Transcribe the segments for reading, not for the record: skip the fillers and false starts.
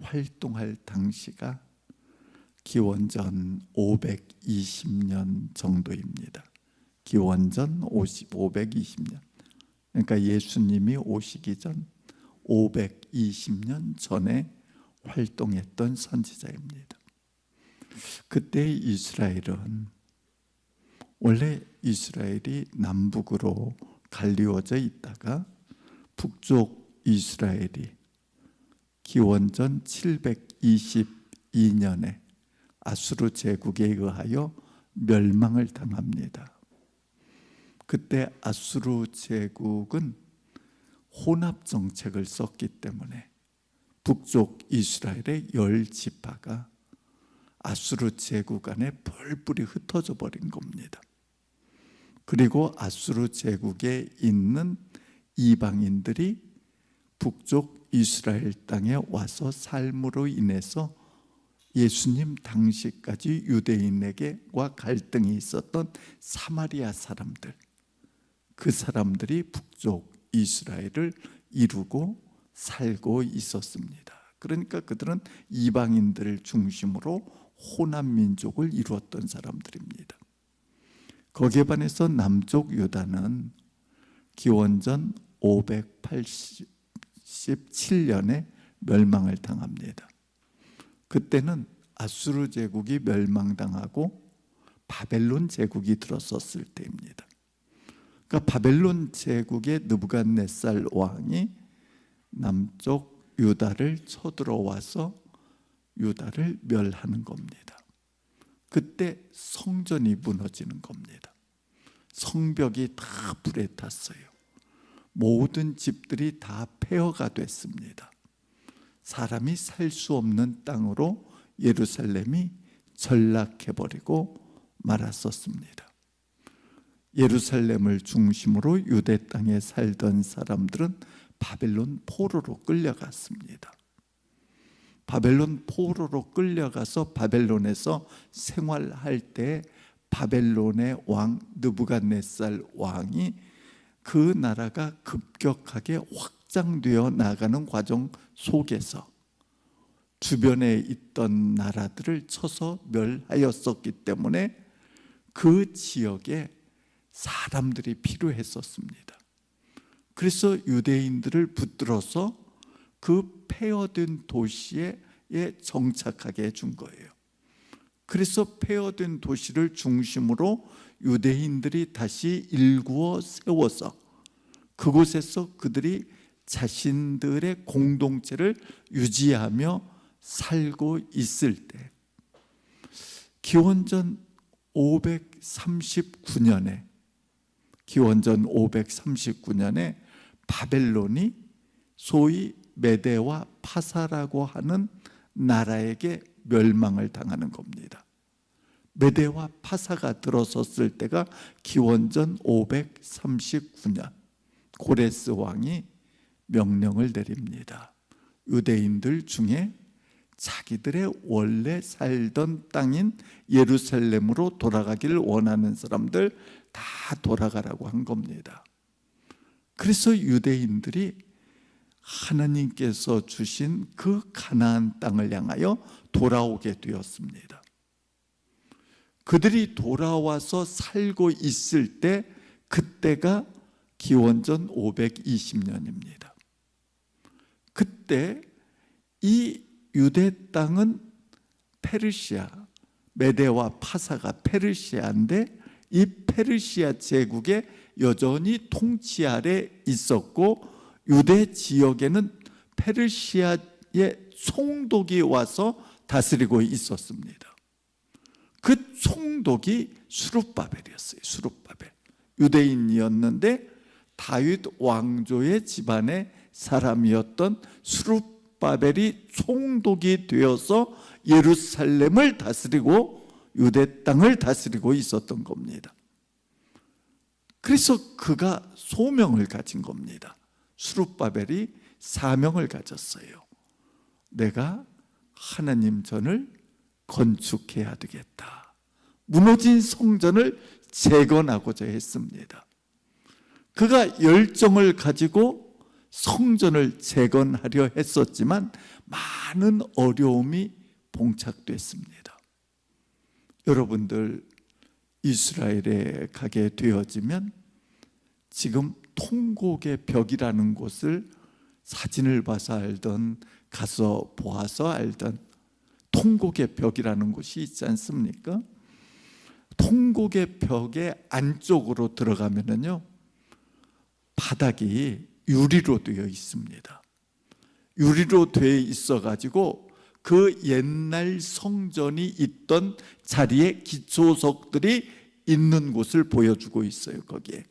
활동할 당시가 기원전 520년 정도입니다. 기원전 520년. 그러니까 예수님이 오시기 전 520년 전에 활동했던 선지자입니다. 그때 이스라엘은, 원래 이스라엘이 남북으로 갈리워져 있다가 북쪽 이스라엘이 기원전 722년에 아수르 제국에 의하여 멸망을 당합니다. 그때 아수르 제국은 혼합 정책을 썼기 때문에 북쪽 이스라엘의 10지파가 아수르 제국 안에 뿔뿔이 흩어져 버린 겁니다. 그리고 아수르 제국에 있는 이방인들이 북쪽 이스라엘 땅에 와서 삶으로 인해서 예수님 당시까지 유대인에게와 갈등이 있었던 사마리아 사람들, 그 사람들이 북쪽 이스라엘을 이루고 살고 있었습니다. 그러니까 그들은 이방인들을 중심으로 혼합민족을 이루었던 사람들입니다. 거기에 반해서 남쪽 유다는 기원전 587년에 멸망을 당합니다. 그때는 아수르 제국이 멸망당하고 바벨론 제국이 들어섰을 때입니다. 그러니까 바벨론 제국의 느부갓네살 왕이 남쪽 유다를 쳐들어와서 유다를 멸하는 겁니다. 그때 성전이 무너지는 겁니다. 성벽이 다 불에 탔어요. 모든 집들이 다 폐허가 됐습니다. 사람이 살 수 없는 땅으로 예루살렘이 전락해버리고 말았었습니다. 예루살렘을 중심으로 유대 땅에 살던 사람들은 바벨론 포로로 끌려갔습니다. 바벨론 포로로 끌려가서 바벨론에서 생활할 때 바벨론의 왕 느부갓네살 왕이 그 나라가 급격하게 확장되어 나가는 과정 속에서 주변에 있던 나라들을 쳐서 멸하였었기 때문에 그 지역에 사람들이 필요했었습니다. 그래서 유대인들을 붙들어서 그 폐허된 도시에 정착하게 해준 거예요. 그래서 폐허된 도시를 중심으로 유대인들이 다시 일구어 세워서 그곳에서 그들이 자신들의 공동체를 유지하며 살고 있을 때 기원전 539년에 바벨론이 소위 메대와 파사라고 하는 나라에게 멸망을 당하는 겁니다. 메대와 파사가 들어섰을 때가 기원전 539년 고레스 왕이 명령을 내립니다. 유대인들 중에 자기들의 원래 살던 땅인 예루살렘으로 돌아가기를 원하는 사람들 다 돌아가라고 한 겁니다. 그래서 유대인들이 하나님께서 주신 그 가나안 땅을 향하여 돌아오게 되었습니다. 그들이 돌아와서 살고 있을 때 그때가 기원전 520년입니다. 그때 이 유대 땅은 페르시아, 메대와 파사가 페르시아인데 이 페르시아 제국의 여전히 통치 아래 있었고 유대 지역에는 페르시아의 총독이 와서 다스리고 있었습니다. 그 총독이 수룹바벨이었어요. 수룹바벨. 유대인이었는데 다윗 왕조의 집안의 사람이었던 수룹바벨이 총독이 되어서 예루살렘을 다스리고 유대 땅을 다스리고 있었던 겁니다. 그래서 그가 소명을 가진 겁니다. 수룹바벨이 사명을 가졌어요. 내가 하나님 전을 건축해야 되겠다. 무너진 성전을 재건하고자 했습니다. 그가 열정을 가지고 성전을 재건하려 했었지만 많은 어려움이 봉착됐습니다. 여러분들 이스라엘에 가게 되어지면 지금 통곡의 벽이라는 곳을 사진을 봐서 알던, 가서 보아서 알던 통곡의 벽이라는 곳이 있지 않습니까? 통곡의 벽의 안쪽으로 들어가면은요, 바닥이 유리로 되어 있습니다. 유리로 되어 있어 가지고 그 옛날 성전이 있던 자리에 기초석들이 있는 곳을 보여주고 있어요, 거기에.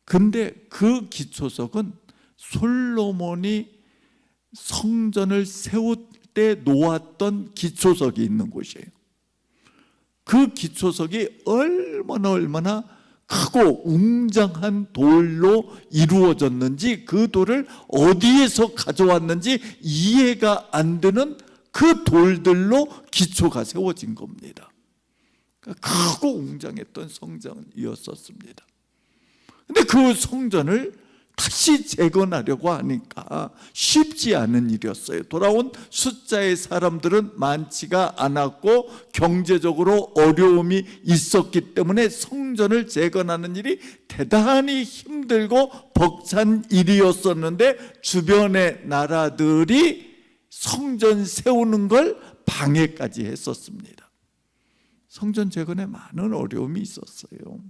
근데 그 기초석은 솔로몬이 성전을 세울 때 놓았던 기초석이 있는 곳이에요. 그 기초석이 얼마나 크고 웅장한 돌로 이루어졌는지, 그 돌을 어디에서 가져왔는지 이해가 안 되는 그 돌들로 기초가 세워진 겁니다. 그러니까 크고 웅장했던 성전이었었습니다. 근데 그 성전을 다시 재건하려고 하니까 쉽지 않은 일이었어요. 돌아온 숫자의 사람들은 많지가 않았고 경제적으로 어려움이 있었기 때문에 성전을 재건하는 일이 대단히 힘들고 벅찬 일이었었는데, 주변의 나라들이 성전 세우는 걸 방해까지 했었습니다. 성전 재건에 많은 어려움이 있었어요.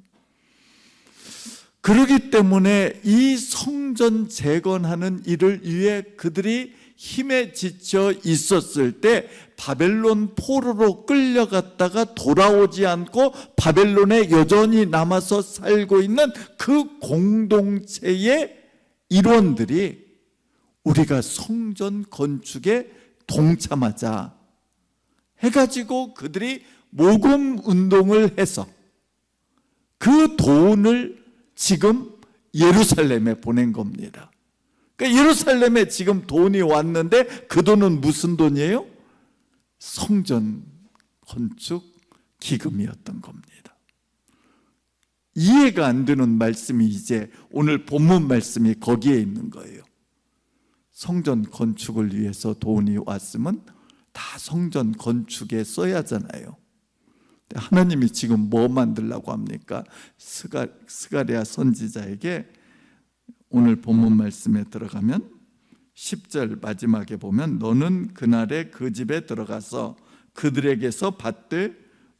그렇기 때문에 이 성전 재건하는 일을 위해 그들이 힘에 지쳐 있었을 때 바벨론 포로로 끌려갔다가 돌아오지 않고 바벨론에 여전히 남아서 살고 있는 그 공동체의 일원들이 우리가 성전 건축에 동참하자 해가지고 그들이 모금 운동을 해서 그 돈을 지금 예루살렘에 보낸 겁니다. 그러니까 예루살렘에 지금 돈이 왔는데 그 돈은 무슨 돈이에요? 성전 건축 기금이었던 겁니다. 이해가 안 되는 말씀이 이제 오늘 본문 말씀이 거기에 있는 거예요. 성전 건축을 위해서 돈이 왔으면 다 성전 건축에 써야 하잖아요. 하나님이 지금 뭐 만들려고 합니까? 스가랴 선지자에게 오늘 본문 말씀에 들어가면 10절 마지막에 보면, 너는 그날에 그 집에 들어가서 그들에게서 받되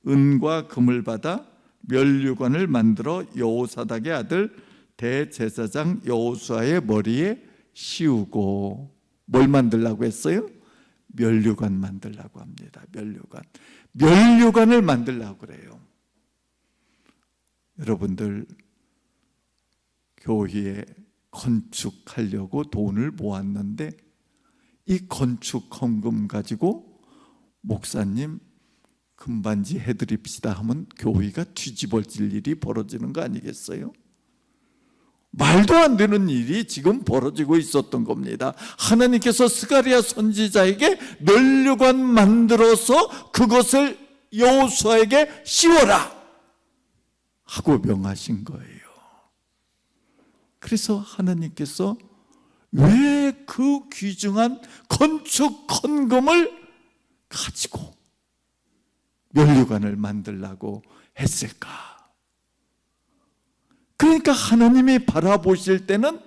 은과 금을 받아 면류관을 만들어 여호사닥의 아들 대제사장 여호수아의 머리에 씌우고. 뭘 만들라고 했어요? 면류관 만들라고 합니다. 면류관을 만들라고 그래요. 여러분들 교회에 건축하려고 돈을 모았는데 이 건축 헌금 가지고 목사님 금반지 해드립시다 하면 교회가 뒤집어질 일이 벌어지는 거 아니겠어요? 말도 안 되는 일이 지금 벌어지고 있었던 겁니다. 하나님께서 스가랴 선지자에게 면류관 만들어서 그것을 여호수아에게 씌워라 하고 명하신 거예요. 그래서 하나님께서 왜 그 귀중한 건축 헌금을 가지고 면류관을 만들라고 했을까? 그러니까 하나님이 바라보실 때는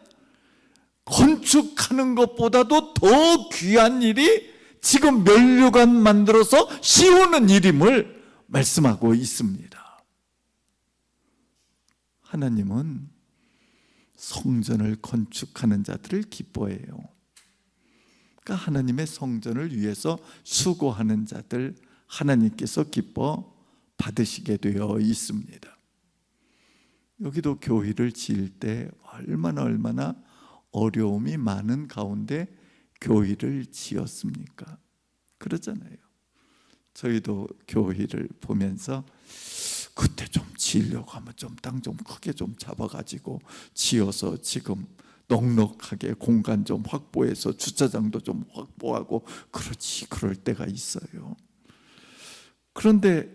건축하는 것보다도 더 귀한 일이 지금 면류관 만들어서 씌우는 일임을 말씀하고 있습니다. 하나님은 성전을 건축하는 자들을 기뻐해요. 그러니까 하나님의 성전을 위해서 수고하는 자들 하나님께서 기뻐 받으시게 되어 있습니다. 여기도 교회를 지을 때 얼마나 어려움이 많은 가운데 교회를 지었습니까? 그러잖아요. 저희도 교회를 보면서 그때 좀 지으려고 하면 좀 땅 좀 크게 좀 잡아가지고 지어서 지금 넉넉하게 공간 좀 확보해서 주차장도 좀 확보하고 그렇지, 그럴 때가 있어요. 그런데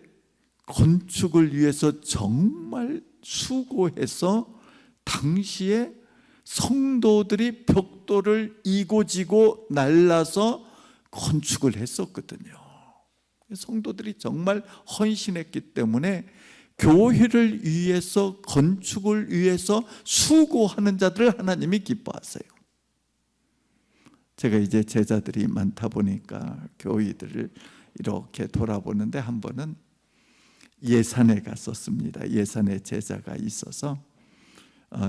건축을 위해서 정말 수고해서 당시에 성도들이 벽돌을 이고지고 날라서 건축을 했었거든요. 성도들이 정말 헌신했기 때문에 교회를 위해서, 건축을 위해서 수고하는 자들을 하나님이 기뻐하세요. 제가 이제 제자들이 많다 보니까 교회들을 이렇게 돌아보는데, 한 번은 예산에 갔었습니다. 예산에 제자가 있어서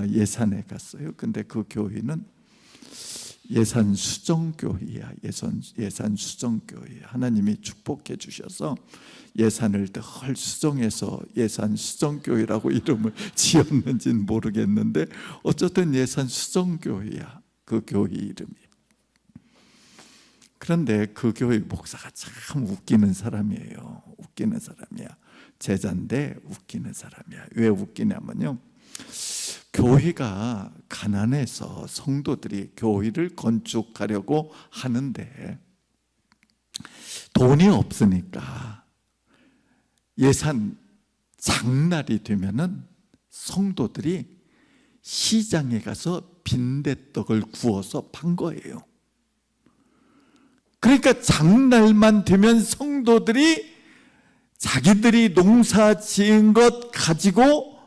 예산에 갔어요. 근데 그 교회는 예산 수정교회야. 예산 수정교회. 하나님이 축복해 주셔서 예산을 늘 수정해서 예산 수정교회라고 이름을 지었는지는 모르겠는데, 어쨌든 예산 수정교회야, 그 교회 이름이. 그런데 그 교회 목사가 참 웃기는 사람이에요. 웃기는 사람이야. 제자인데 웃기는 사람이야. 왜 웃기냐면요, 교회가 가난해서 성도들이 교회를 건축하려고 하는데 돈이 없으니까 예산 장날이 되면은 성도들이 시장에 가서 빈대떡을 구워서 판 거예요. 그러니까 장날만 되면 성도들이 자기들이 농사 지은 것 가지고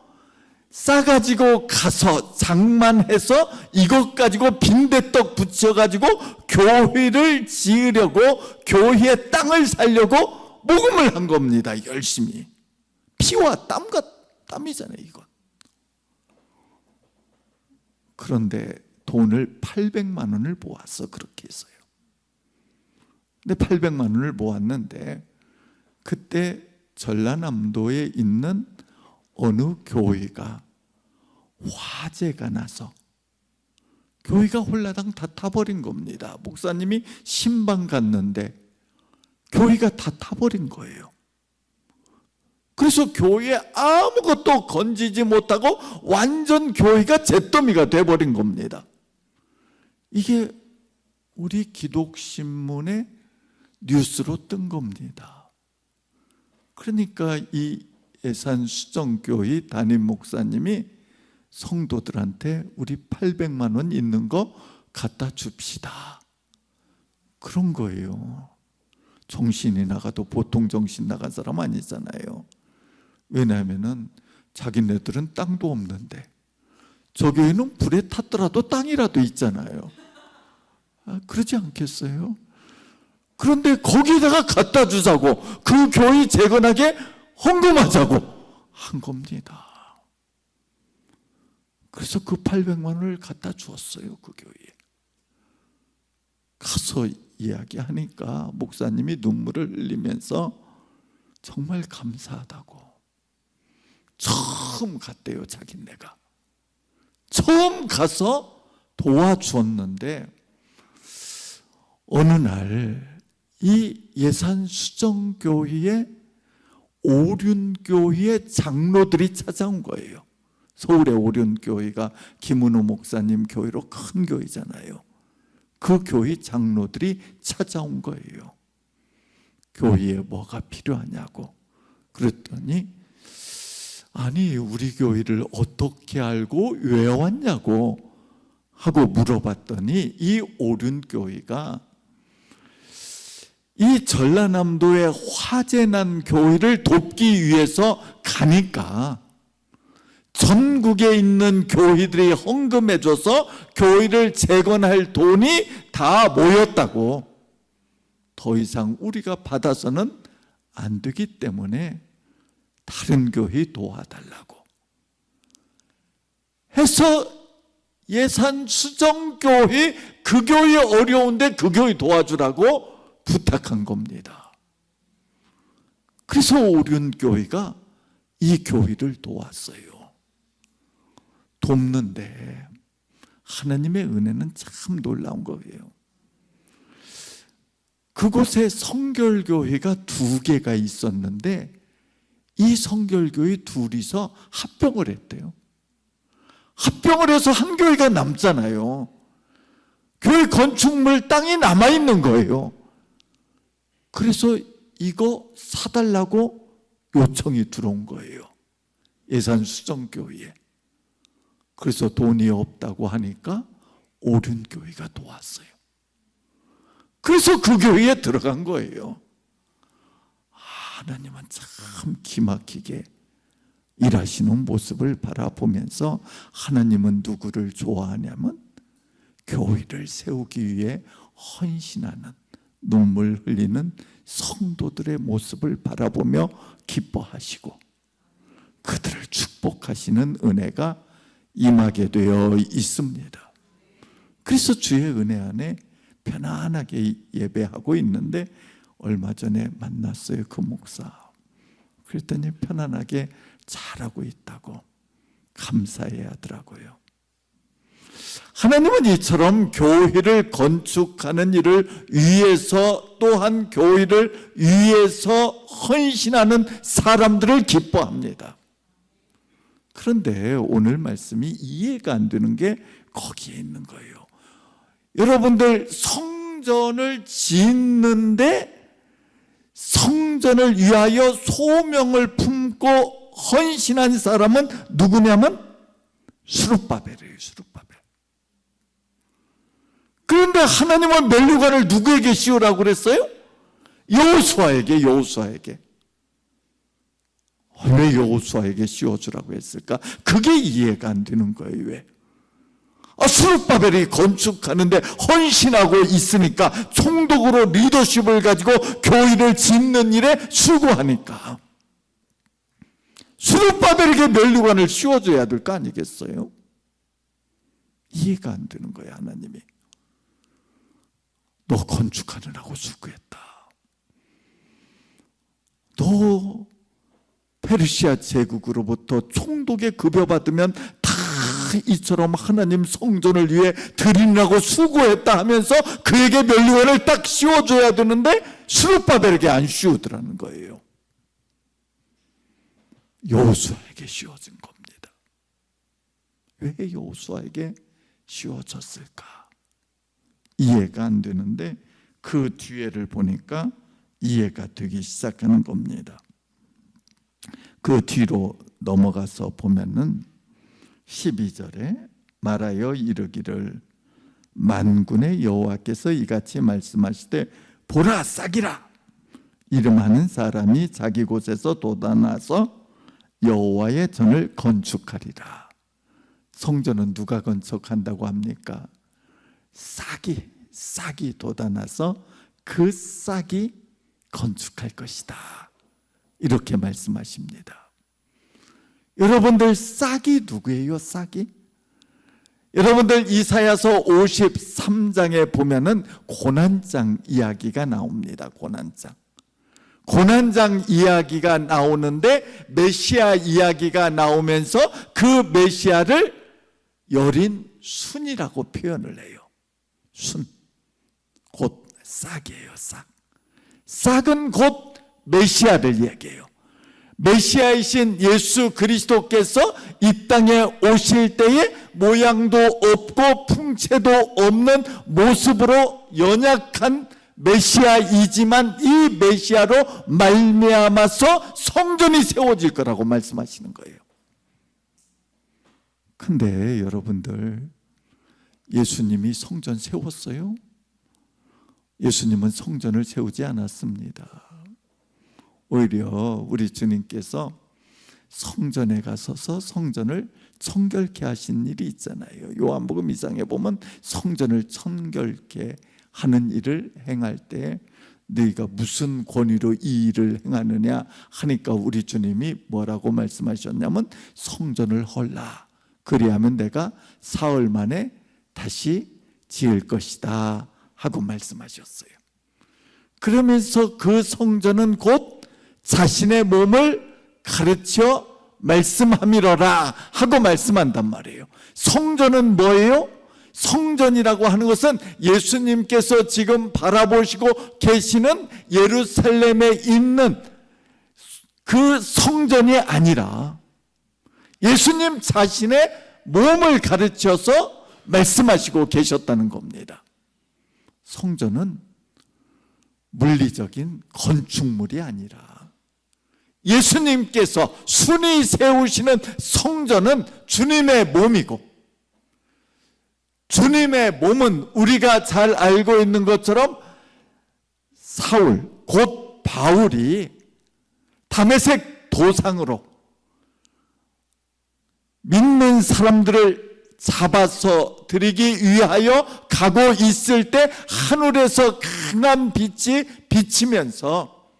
싸가지고 가서 장만해서 이것 가지고 빈대떡 붙여가지고 교회를 지으려고, 교회의 땅을 살려고 모금을 한 겁니다. 열심히. 피와 땀이잖아요, 이건. 그런데 돈을 800만 원을 모아서 그렇게 했어요. 근데 800만 원을 모았는데, 그때 전라남도에 있는 어느 교회가 화재가 나서 교회가 홀라당 다 타버린 겁니다. 목사님이 신방 갔는데 교회가 다 타버린 거예요. 그래서 교회에 아무것도 건지지 못하고 완전 교회가 잿더미가 돼버린 겁니다. 이게 우리 기독신문에 뉴스로 뜬 겁니다. 그러니까 이 예산 수정교회 담임 목사님이 성도들한테 우리 800만 원 있는 거 갖다 줍시다, 그런 거예요. 정신이 나가도 보통 정신 나간 사람 아니잖아요. 왜냐하면 자기네들은 땅도 없는데, 저 교회는 불에 탔더라도 땅이라도 있잖아요. 그러지 않겠어요? 그런데 거기다가 갖다 주자고, 그 교회 재건하게 헌금하자고 한 겁니다. 그래서 그 800만 원을 갖다 주었어요. 그 교회에 가서 이야기하니까 목사님이 눈물을 흘리면서 정말 감사하다고. 처음 갔대요. 자기네가 처음 가서 도와주었는데, 어느 날 이 예산수정교회에 오륜교회 장로들이 찾아온 거예요. 서울의 오륜교회가 김은호 목사님 교회로 큰 교회잖아요. 그 교회 장로들이 찾아온 거예요. 교회에 뭐가 필요하냐고. 그랬더니, 아니 우리 교회를 어떻게 알고 왜 왔냐고 하고 물어봤더니, 이 오륜교회가 이 전라남도에 화재 난 교회를 돕기 위해서 가니까 전국에 있는 교회들이 헌금해줘서 교회를 재건할 돈이 다 모였다고. 더 이상 우리가 받아서는 안 되기 때문에 다른 교회 도와달라고 해서 예산 수정교회, 그 교회 어려운데 그 교회 도와주라고 부탁한 겁니다. 그래서 오륜교회가 이 교회를 도왔어요. 돕는데 하나님의 은혜는 참 놀라운 거예요. 그곳에 성결교회가 2개가 있었는데, 이 성결교회 둘이서 합병을 했대요. 합병을 해서 한 교회가 남잖아요. 교회 건축물 땅이 남아있는 거예요. 그래서 이거 사달라고 요청이 들어온 거예요. 예산수정교회에. 그래서 돈이 없다고 하니까 옳은 교회가 또 왔어요. 그래서 그 교회에 들어간 거예요. 하나님은 참 기막히게 일하시는 모습을 바라보면서 하나님은 누구를 좋아하냐면 교회를 세우기 위해 헌신하는, 눈물 흘리는 성도들의 모습을 바라보며 기뻐하시고 그들을 축복하시는 은혜가 임하게 되어 있습니다. 그래서 주의 은혜 안에 편안하게 예배하고 있는데 얼마 전에 만났어요, 그 목사. 그랬더니 편안하게 잘하고 있다고 감사해 하더라고요. 하나님은 이처럼 교회를 건축하는 일을 위해서, 또한 교회를 위해서 헌신하는 사람들을 기뻐합니다. 그런데 오늘 말씀이 이해가 안 되는 게 거기에 있는 거예요. 여러분들, 성전을 짓는데 성전을 위하여 소명을 품고 헌신한 사람은 누구냐면 스룹바벨이에요. 스룹바벨. 그런데 하나님은 멸류관을 누구에게 씌우라고 그랬어요? 여호수아에게. 여호수아에게. 왜 여호수아에게 씌워주라고 했을까? 그게 이해가 안 되는 거예요. 왜? 스룹바벨이 건축하는데 헌신하고 있으니까, 총독으로 리더십을 가지고 교회를 짓는 일에 수고하니까 스룹바벨에게 멸류관을 씌워줘야 될 거 아니겠어요? 이해가 안 되는 거예요. 하나님이 너 건축하느라고 수고했다. 너 페르시아 제국으로부터 총독에 급여받으면 다 이처럼 하나님 성전을 위해 드리느라고 수고했다 하면서 그에게 멸류관을 딱 씌워줘야 되는데 스룹바벨에게 안 씌우더라는 거예요. 여호수아에게 씌워진 겁니다. 왜 여호수아에게 씌워졌을까? 이해가 안 되는데 그 뒤에를 보니까 이해가 되기 시작하는 겁니다. 그 뒤로 넘어가서 보면은 12절에 말하여 이르기를 만군의 여호와께서 이같이 말씀하시되 보라, 싹이라 이름하는 사람이 자기 곳에서 돋아나서 여호와의 전을 건축하리라. 성전은 누가 건축한다고 합니까? 싹이 돋아나서 그 싹이 건축할 것이다. 이렇게 말씀하십니다. 여러분들, 싹이 누구예요? 싹이? 여러분들, 이사야서 53장에 보면은 고난장 이야기가 나옵니다. 고난장 이야기가 나오는데 메시아 이야기가 나오면서 그 메시아를 여린 순이라고 표현을 해요. 순, 곧 싹이에요. 싹은 곧 메시아를 얘기해요. 메시아이신 예수 그리스도께서 이 땅에 오실 때에 모양도 없고 풍채도 없는 모습으로 연약한 메시아이지만 이 메시아로 말미암아서 성전이 세워질 거라고 말씀하시는 거예요. 근데 여러분들, 예수님이 성전 세웠어요? 예수님은 성전을 세우지 않았습니다. 오히려 우리 주님께서 성전에 가서서 성전을 청결케 하신 일이 있잖아요. 요한복음 2장에 보면 성전을 청결케 하는 일을 행할 때 너희가 무슨 권위로 이 일을 행하느냐 하니까 우리 주님이 뭐라고 말씀하셨냐면 성전을 헐라. 그리하면 내가 사흘 만에 다시 지을 것이다 하고 말씀하셨어요. 그러면서 그 성전은 곧 자신의 몸을 가르쳐 말씀함이러라 하고 말씀한단 말이에요. 성전은 뭐예요? 성전이라고 하는 것은 예수님께서 지금 바라보시고 계시는 예루살렘에 있는 그 성전이 아니라 예수님 자신의 몸을 가르쳐서 말씀하시고 계셨다는 겁니다. 성전은 물리적인 건축물이 아니라 예수님께서 순위 세우시는 성전은 주님의 몸이고, 주님의 몸은 우리가 잘 알고 있는 것처럼 사울, 곧 바울이 다메섹 도상으로 믿는 사람들을 잡아서 들이기 위하여 가고 있을 때 하늘에서 강한 빛이 비치면서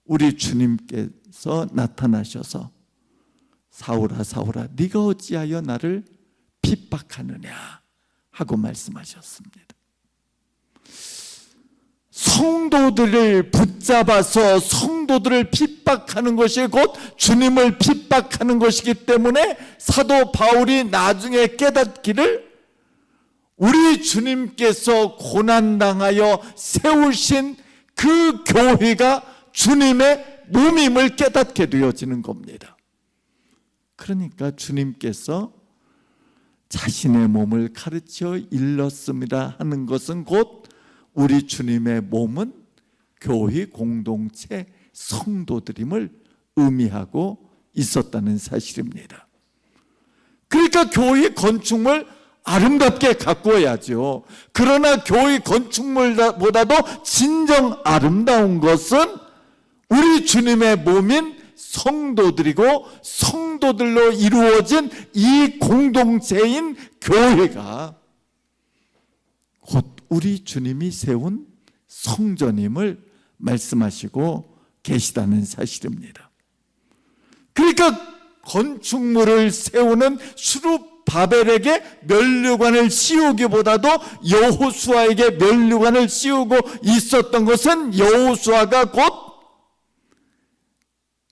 우리 주님께서 나타나셔서 사울아 사울아 네가 어찌하여 나를 핍박하느냐 하고 말씀하셨습니다. 성도들을 붙잡아서 성도들을 핍박하는 것이 곧 주님을 핍박하는 것이기 때문에 사도 바울이 나중에 깨닫기를 우리 주님께서 고난당하여 세우신 그 교회가 주님의 몸임을 깨닫게 되어지는 겁니다. 그러니까 주님께서 자신의 몸을 가르쳐 일렀습니다 하는 것은 곧 우리 주님의 몸은 교회 공동체 성도들임을 의미하고 있었다는 사실입니다. 그러니까 교회 건축물 아름답게 가꾸어야죠. 그러나 교회 건축물보다도 진정 아름다운 것은 우리 주님의 몸인 성도들이고 성도들로 이루어진 이 공동체인 교회가 곧 우리 주님이 세운 성전임을 말씀하시고 계시다는 사실입니다. 그러니까 건축물을 세우는 수룹바벨에게 면류관을 씌우기보다도 여호수아에게 면류관을 씌우고 있었던 것은 여호수아가 곧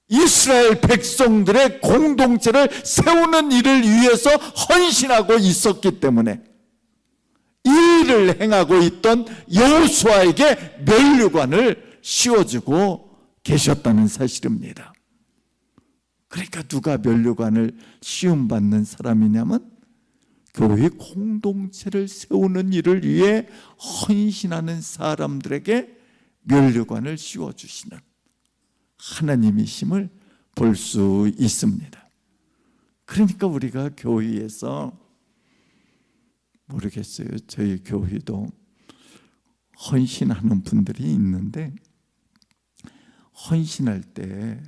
이스라엘 백성들의 공동체를 세우는 일을 위해서 헌신하고 있었기 때문에 이 일을 행하고 있던 여호수아에게 면류관을 씌워주고 계셨다는 사실입니다. 그러니까 누가 면류관을 씌움받는 사람이냐면 교회 공동체를 세우는 일을 위해 헌신하는 사람들에게 면류관을 씌워주시는 하나님이심을 볼 수 있습니다. 그러니까 우리가 교회에서 모르겠어요. 저희 교회도 헌신하는 분들이 있는데 헌신할 때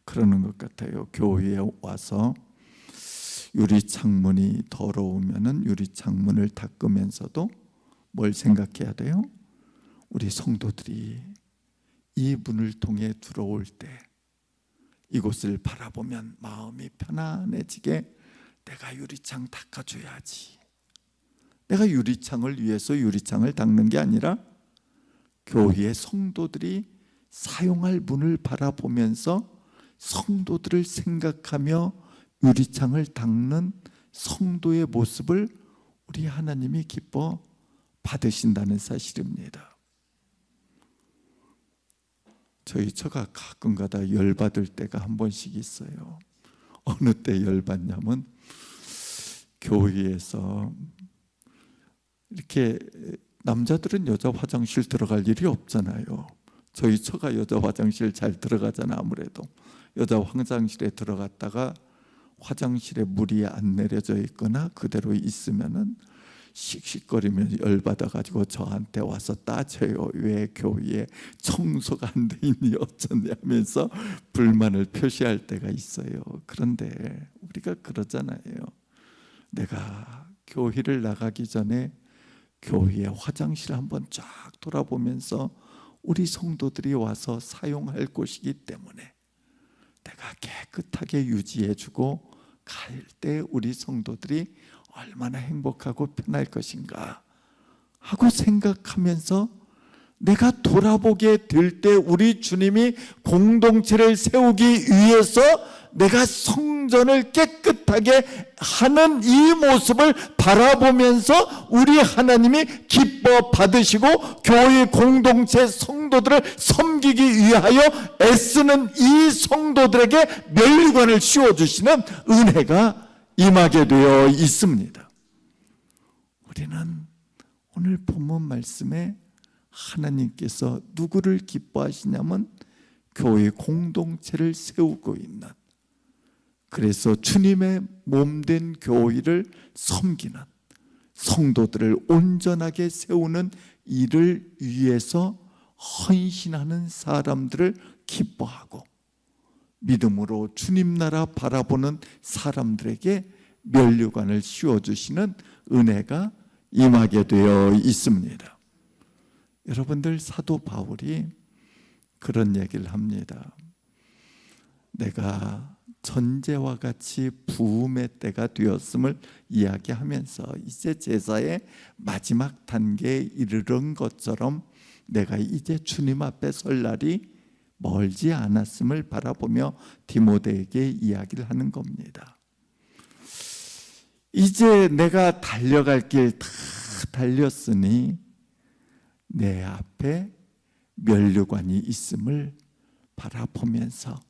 그러는 것 같아요. 교회에 와서 유리창문이 더러우면은 유리창문을 닦으면서도 뭘 생각해야 돼요? 우리 성도들이 이 문을 통해 들어올 때 이곳을 바라보면 마음이 편안해지게 내가 유리창 닦아줘야지. 내가 유리창을 위해서 유리창을 닦는 게 아니라 교회의 성도들이 사용할 문을 바라보면서 성도들을 생각하며 유리창을 닦는 성도의 모습을 우리 하나님이 기뻐 받으신다는 사실입니다. 저희 처가 가끔가다 열받을 때가 한 번씩 있어요. 어느 때 열받냐면 교회에서 이렇게 남자들은 여자 화장실 들어갈 일이 없잖아요. 저희 처가 여자 화장실 잘 들어가잖아. 아무래도 여자 화장실에 들어갔다가 화장실에 물이 안 내려져 있거나 그대로 있으면은 씩씩거리며 열받아가지고 저한테 와서 따져요. 왜 교회에 청소가 안 돼 있니 어쩌냐면서 불만을 표시할 때가 있어요. 그런데 우리가 그러잖아요. 내가 교회를 나가기 전에 교회의 화장실 한번 쫙 돌아보면서 우리 성도들이 와서 사용할 곳이기 때문에 내가 깨끗하게 유지해주고 갈 때 우리 성도들이 얼마나 행복하고 편할 것인가 하고 생각하면서 내가 돌아보게 될 때 우리 주님이 공동체를 세우기 위해서 내가 성전을 깨끗하게 하는 이 모습을 바라보면서 우리 하나님이 기뻐 받으시고 교회 공동체 성도들을 섬기기 위하여 애쓰는 이 성도들에게 면류관을 씌워주시는 은혜가 임하게 되어 있습니다. 우리는 오늘 본문 말씀에 하나님께서 누구를 기뻐하시냐면 교회 공동체를 세우고 있는, 그래서 주님의 몸된 교회를 섬기는, 성도들을 온전하게 세우는 일을 위해서 헌신하는 사람들을 기뻐하고, 믿음으로 주님 나라 바라보는 사람들에게 면류관을 씌워주시는 은혜가 임하게 되어 있습니다. 여러분들, 사도 바울이 그런 얘기를 합니다. 내가 전제와 같이 부음의 때가 되었음을 이야기하면서 이제 제사의 마지막 단계에 이르는 것처럼 내가 이제 주님 앞에 설 날이 멀지 않았음을 바라보며 디모데에게 이야기를 하는 겁니다. 이제 내가 달려갈 길 다 달렸으니 내 앞에 면류관이 있음을 바라보면서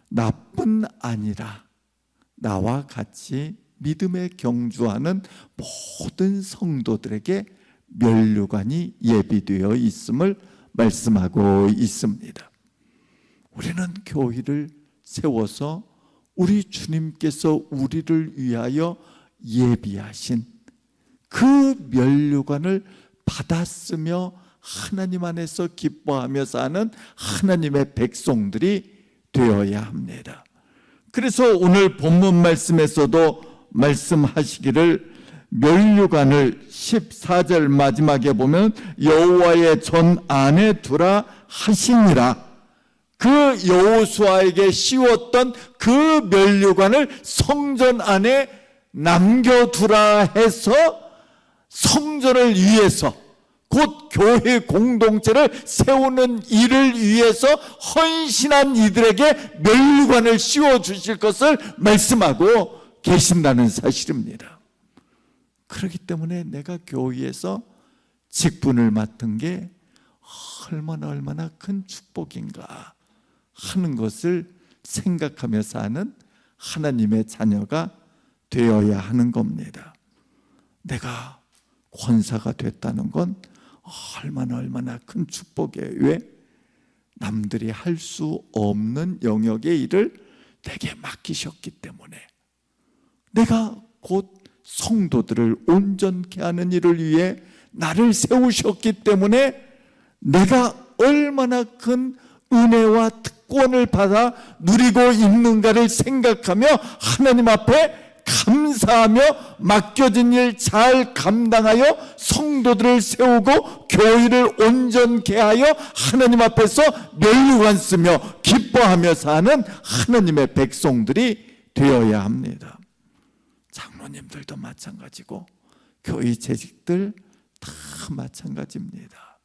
나뿐 아니라 나와 같이 믿음에 경주하는 모든 성도들에게 면류관이 예비되어 있음을 말씀하고 있습니다. 우리는 교회를 세워서 우리 주님께서 우리를 위하여 예비하신 그 면류관을 받았으며 하나님 안에서 기뻐하며 사는 하나님의 백성들이 되어야 합니다. 그래서 오늘 본문 말씀에서도 말씀하시기를, 면류관을 14절 마지막에 보면 여호와의 전 안에 두라 하시니라. 그 여호수아에게 씌웠던 그 면류관을 성전 안에 남겨두라 해서 성전을 위해서, 곧 교회 공동체를 세우는 일을 위해서 헌신한 이들에게 면류관을 씌워주실 것을 말씀하고 계신다는 사실입니다. 그렇기 때문에 내가 교회에서 직분을 맡은 게 얼마나 큰 축복인가 하는 것을 생각하며 사는 하나님의 자녀가 되어야 하는 겁니다. 내가 권사가 됐다는 건 얼마나 큰 축복이에요. 왜? 남들이 할 수 없는 영역의 일을 내게 맡기셨기 때문에, 내가 곧 성도들을 온전케 하는 일을 위해 나를 세우셨기 때문에 내가 얼마나 큰 은혜와 특권을 받아 누리고 있는가를 생각하며 하나님 앞에 감사하며 맡겨진 일 잘 감당하여 성도들을 세우고 교회를 온전케 하여 하나님 앞에서 면류관 쓰며 기뻐하며 사는 하나님의 백성들이 되어야 합니다. 장로님들도 마찬가지고 교회 재직들 다 마찬가지입니다.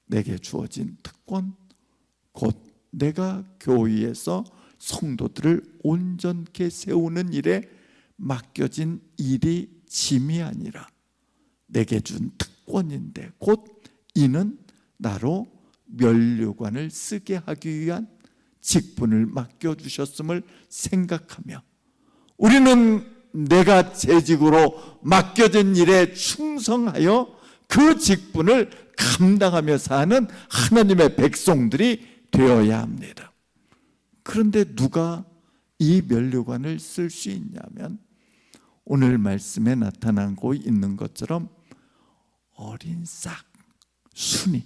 내게 주어진 특권, 곧 내가 교회에서 성도들을 온전케 세우는 일에 맡겨진 일이 짐이 아니라 내게 준 특권인데, 곧 이는 나로 면류관을 쓰게 하기 위한 직분을 맡겨주셨음을 생각하며, 우리는 내가 재직으로 맡겨진 일에 충성하여 그 직분을 감당하며 사는 하나님의 백성들이 되어야 합니다. 그런데 누가 이 면류관을 쓸 수 있냐면, 오늘 말씀에 나타나고 있는 것처럼 어린 싹 순이,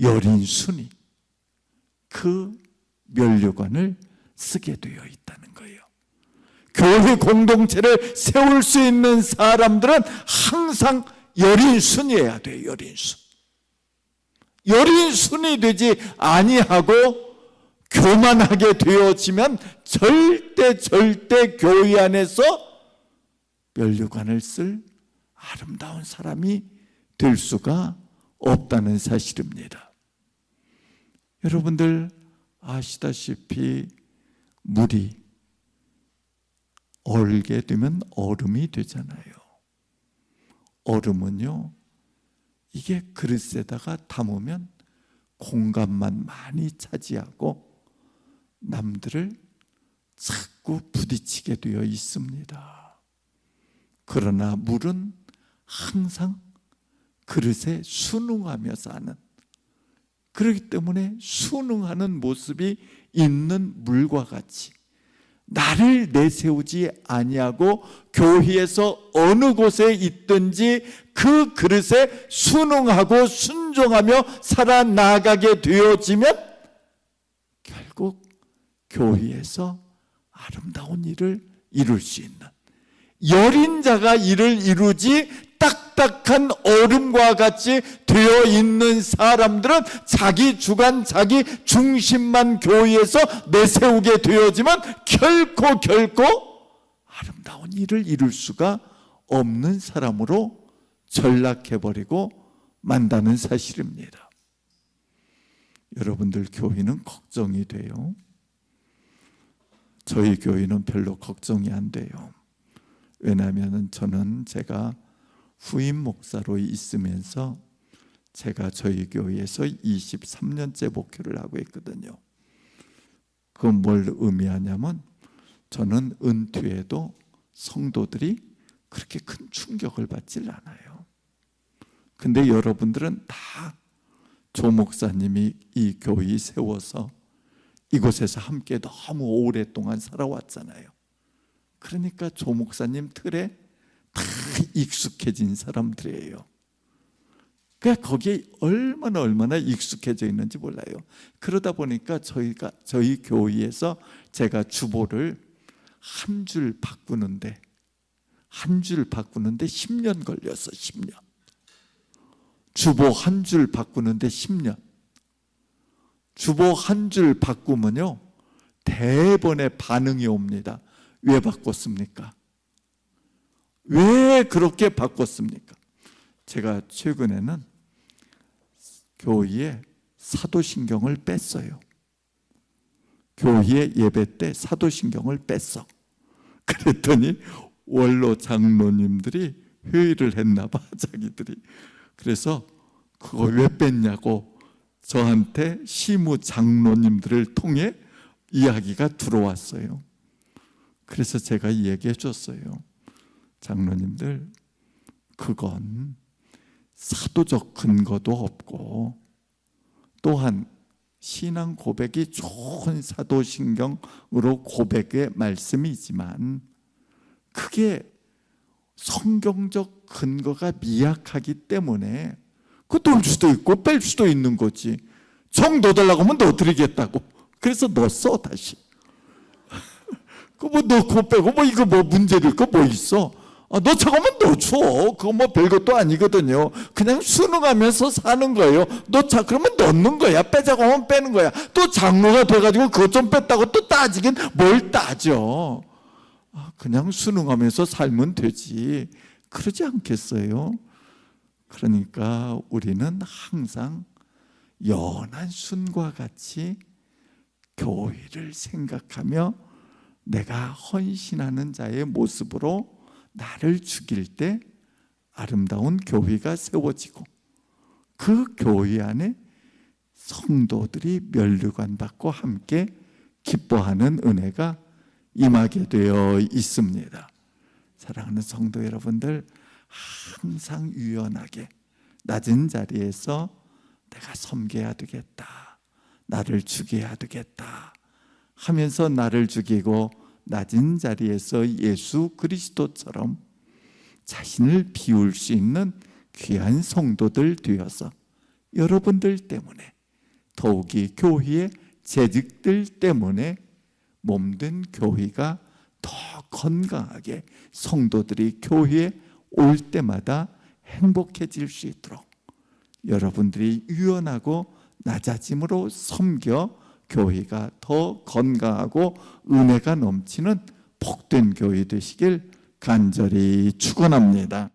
여린 순이 그 면류관을 쓰게 되어 있다는 거예요. 교회 공동체를 세울 수 있는 사람들은 항상 여린 순이어야 돼요. 여린 순. 여린 순이 되지 아니하고 교만하게 되어지면 절대 교회 안에서 면류관을 쓸 아름다운 사람이 될 수가 없다는 사실입니다. 여러분들 아시다시피 물이 얼게 되면 얼음이 되잖아요. 얼음은요, 이게 그릇에다가 담으면 공간만 많이 차지하고 남들을 자꾸 부딪히게 되어 있습니다. 그러나 물은 항상 그릇에 순응하며 사는 그렇기 때문에 순응하는 모습이 있는 물과 같이 나를 내세우지 아니하고 교회에서 어느 곳에 있든지 그 그릇에 순응하고 순종하며 살아나가게 되어지면 결국 교회에서 아름다운 일을 이룰 수 있는, 여린 자가 일을 이루지 딱딱한 얼음과 같이 되어 있는 사람들은 자기 주관, 자기 중심만 교회에서 내세우게 되어지만 결코 아름다운 일을 이룰 수가 없는 사람으로 전락해버리고 만다는 사실입니다. 여러분들 교회는 걱정이 돼요? 저희 교회는 별로 걱정이 안 돼요. 왜냐하면 저는 제가 후임 목사로 있으면서 제가 저희 교회에서 23년째 목회를 하고 있거든요. 그건 뭘 의미하냐면 저는 은퇴해도 성도들이 그렇게 큰 충격을 받질 않아요. 근데 여러분들은 다 조 목사님이 이 교회 세워서 이곳에서 함께 너무 오랫동안 살아왔잖아요. 그러니까 조 목사님 틀에 다 익숙해진 사람들이에요. 그러니까 거기에 얼마나 익숙해져 있는지 몰라요. 그러다 보니까 저희 교회에서 제가 주보를 한 줄 바꾸는데 10년 걸렸어. 10년. 주보 한 줄 바꾸는데 10년. 주보 한 줄 바꾸면요 대번에 반응이 옵니다. 왜 바꿨습니까? 왜 그렇게 바꿨습니까? 제가 최근에는 교회에 사도신경을 뺐어요. 교회 예배 때 사도신경을 뺐어. 그랬더니 원로 장로님들이 회의를 했나 봐, 자기들이. 그래서 그거 왜 뺐냐고 저한테 시무 장로님들을 통해 이야기가 들어왔어요. 그래서 제가 얘기해 줬어요. 장로님들, 그건 사도적 근거도 없고 또한 신앙 고백이 좋은 사도신경으로 고백의 말씀이지만 그게 성경적 근거가 미약하기 때문에 그거 넣을 수도 있고 뺄 수도 있는 거지. 정 넣어달라고 하면 넣어드리겠다고. 그래서 넣었어 다시. 그거 뭐 넣고 빼고 뭐 이거 뭐 문제될 거 뭐 있어? 넣자고 하면 넣어줘. 그거 뭐 별것도 아니거든요. 그냥 순응하면서 사는 거예요. 넣자 그러면 넣는 거야. 빼자고 하면 빼는 거야. 또 장로가 돼가지고 그것 좀 뺐다고 또 따지긴 뭘 따져. 그냥 순응하면서 살면 되지. 그러지 않겠어요? 그러니까 우리는 항상 연한 순과 같이 교회를 생각하며 내가 헌신하는 자의 모습으로 나를 죽일 때 아름다운 교회가 세워지고 그 교회 안에 성도들이 면류관 받고 함께 기뻐하는 은혜가 임하게 되어 있습니다. 사랑하는 성도 여러분들, 항상 유연하게 낮은 자리에서 내가 섬겨야 되겠다, 나를 죽여야 되겠다 하면서 나를 죽이고 낮은 자리에서 예수 그리스도처럼 자신을 비울 수 있는 귀한 성도들 되어서 여러분들 때문에, 더욱이 교회의 재직들 때문에 몸된 교회가 더 건강하게 성도들이 교회에 올 때마다 행복해질 수 있도록 여러분들이 유연하고 낮아짐으로 섬겨 교회가 더 건강하고 은혜가 넘치는 복된 교회 되시길 간절히 축원합니다.